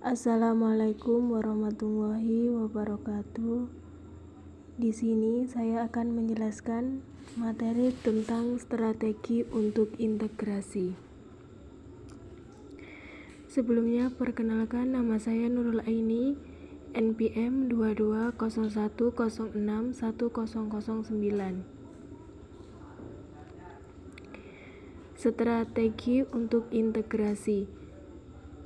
Assalamualaikum warahmatullahi wabarakatuh. Di sini saya akan menjelaskan materi tentang strategi untuk integrasi. Sebelumnya, perkenalkan, nama saya Nurul Aini, NPM 2201061009. Strategi untuk integrasi.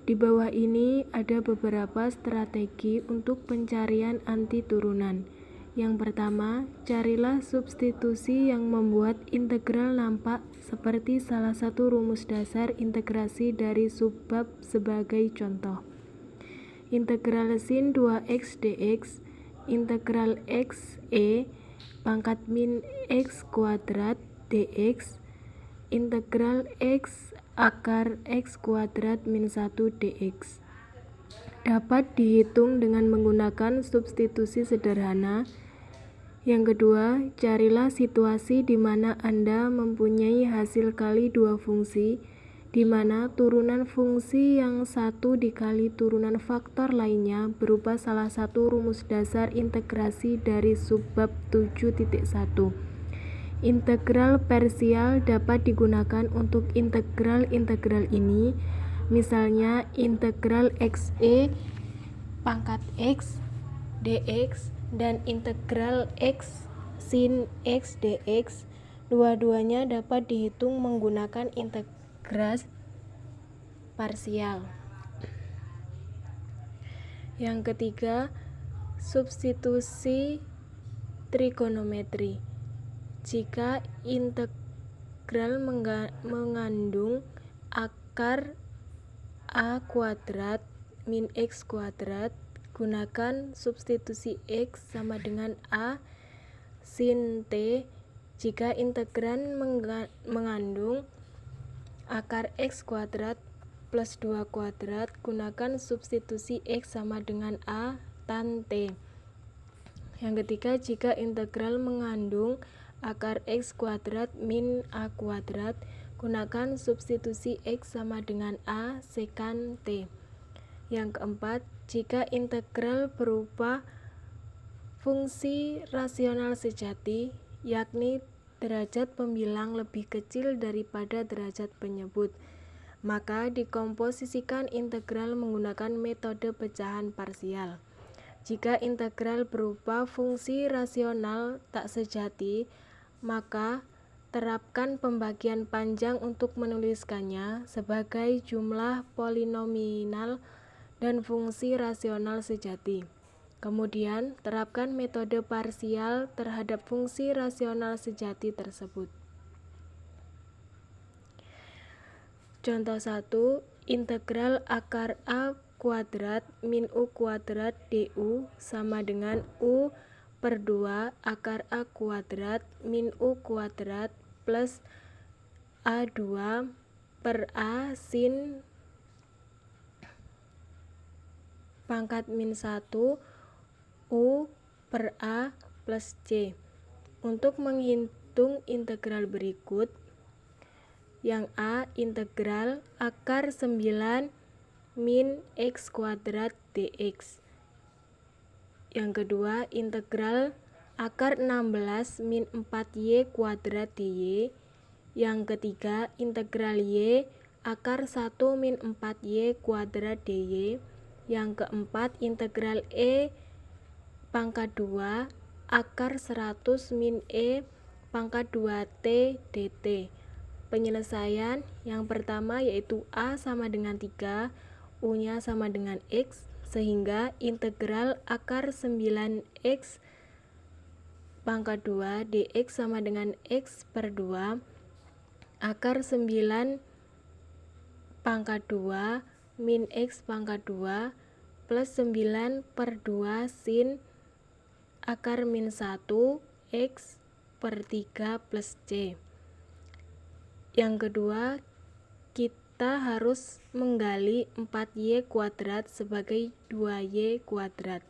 Di bawah ini ada beberapa strategi untuk pencarian anti turunan. Yang pertama, carilah substitusi yang membuat integral nampak seperti salah satu rumus dasar integrasi dari subbab sebagai contoh. Integral sin 2x dx, integral x pangkat min x kuadrat dx, integral x akar x kuadrat min 1 dx. Dapat dihitung dengan menggunakan substitusi sederhana. Yang kedua, carilah situasi di mana Anda mempunyai hasil kali dua fungsi, di mana turunan fungsi yang satu dikali turunan faktor lainnya berupa salah satu rumus dasar integrasi dari subbab 7.1. Integral parsial dapat digunakan untuk integral-integral ini, misalnya integral xe pangkat x dx dan integral x sin x dx. Dua-duanya dapat dihitung menggunakan integrasi parsial. Yang ketiga, substitusi trigonometri. Jika integral mengandung akar a kuadrat min x kuadrat, gunakan substitusi x sama dengan a sin t. Jika integran mengandung akar x kuadrat plus 2 kuadrat, gunakan substitusi x sama dengan a tan t. Yang ketiga, jika integral mengandung akar x kuadrat min a kuadrat, gunakan substitusi x sama dengan a sekan t. Yang keempat, jika integral berupa fungsi rasional sejati, yakni derajat pembilang lebih kecil daripada derajat penyebut, maka dikomposisikan integral menggunakan metode pecahan parsial. Jika integral berupa fungsi rasional tak sejati, maka terapkan pembagian panjang untuk menuliskannya sebagai jumlah polinominal dan fungsi rasional sejati. Kemudian, terapkan metode parsial terhadap fungsi rasional sejati tersebut. Contoh 1, integral akar a kuadrat min u kuadrat du sama dengan u per 2 akar a kuadrat min u kuadrat plus a2 per a sin pangkat min 1 u per a plus c. Untuk menghitung integral berikut, yang a, integral akar 9 min x kuadrat dx. Yang kedua, integral akar 16 min 4y kuadrat dy. Yang ketiga, integral y akar 1 min 4y kuadrat dy. Yang keempat, integral e pangkat 2 akar 100 min e pangkat 2t dt. Penyelesaian yang pertama yaitu a sama dengan 3, u-nya sama dengan x, sehingga integral akar 9x pangkat 2 dx sama dengan x per 2 akar 9 pangkat 2 min x pangkat 2 plus 9 per 2 sin akar min 1 x per 3 plus c. Yang kedua, kita harus menggali 4y kuadrat sebagai 2y kuadrat,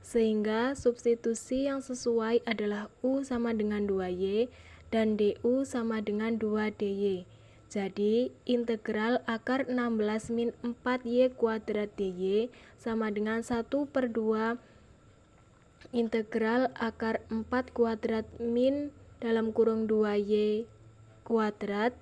sehingga substitusi yang sesuai adalah u sama dengan 2y dan du sama dengan 2 dy. Jadi, integral akar 16 min 4y kuadrat dy sama dengan 1/2 integral akar 4 kuadrat min dalam kurung 2y kuadrat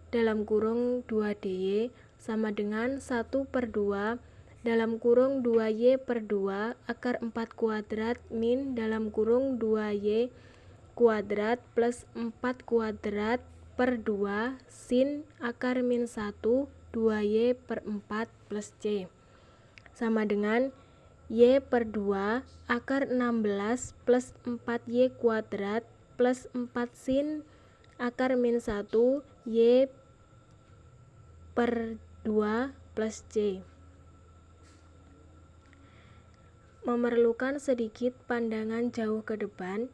dalam kurung 2dy sama dengan 1/2 dalam kurung 2y/2 akar 4 kuadrat min dalam kurung 2y kuadrat plus 4 kuadrat per 2 sin akar min 1 2y/4 plus c sama dengan y/2 akar 16 plus 4y kuadrat plus 4 sin akar min 1 y/2 plus c. Memerlukan sedikit pandangan jauh ke depan,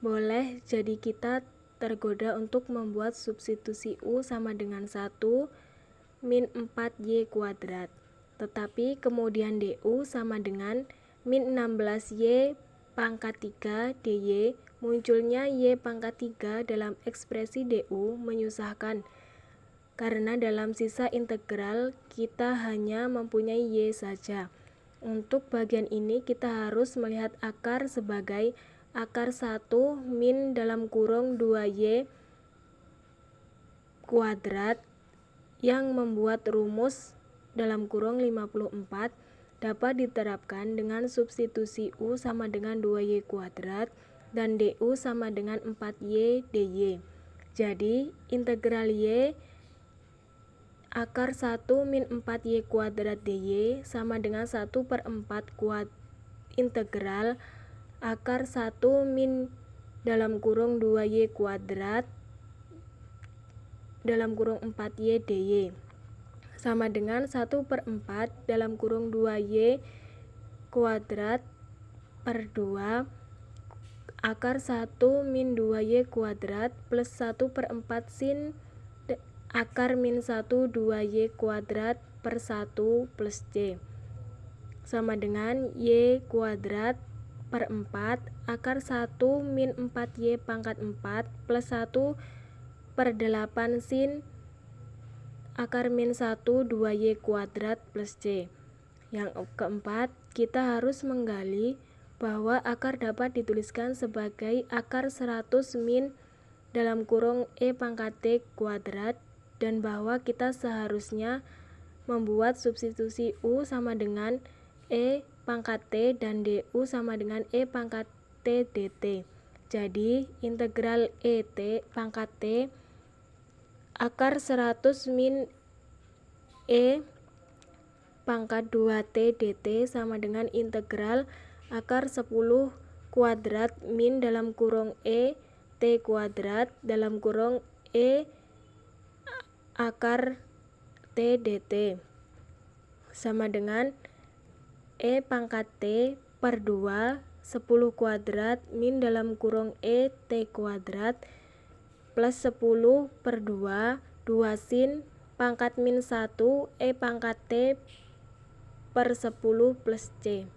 boleh jadi kita tergoda untuk membuat substitusi U sama dengan 1 min 4y kuadrat. Tetapi kemudian DU sama dengan min 16y pangkat 3 dy, munculnya y pangkat 3 dalam ekspresi DU menyusahkan. Karena dalam sisa integral kita hanya mempunyai y saja. Untuk bagian ini kita harus melihat akar sebagai akar 1 min dalam kurung 2y kuadrat yang membuat rumus dalam kurung 54 dapat diterapkan dengan substitusi U sama dengan 2y kuadrat dan DU sama dengan 4y dy. Jadi integral y akar 1 min 4y kuadrat dy sama dengan 1/4 integral akar 1 min dalam kurung 2y kuadrat dalam kurung 4y dy sama dengan 1/4 dalam kurung 2y kuadrat per 2 akar 1 min 2y kuadrat plus 1/4 sin akar min 1 2y kuadrat per 1 plus c sama dengan y kuadrat per 4 akar 1 min 4y pangkat 4 plus 1/8 sin akar min 1 2y kuadrat plus c. Yang keempat, kita harus menggali bahwa akar dapat dituliskan sebagai akar 100 min dalam kurung e pangkat t kuadrat dan bahwa kita seharusnya membuat substitusi U sama dengan E pangkat T dan DU sama dengan E pangkat T dt. Jadi integral ET pangkat T akar 100 min E pangkat 2T dt sama dengan integral akar 10 kuadrat min dalam kurung E T kuadrat dalam kurung E akar T dt sama dengan E pangkat T per 2 10 kuadrat min dalam kurung E T kuadrat plus 10/2 2 sin pangkat min 1 E pangkat T per 10 plus C.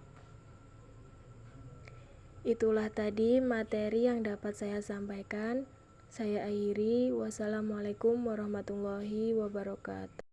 Itulah tadi materi yang dapat saya sampaikan. Saya akhiri. Wassalamualaikum warahmatullahi wabarakatuh.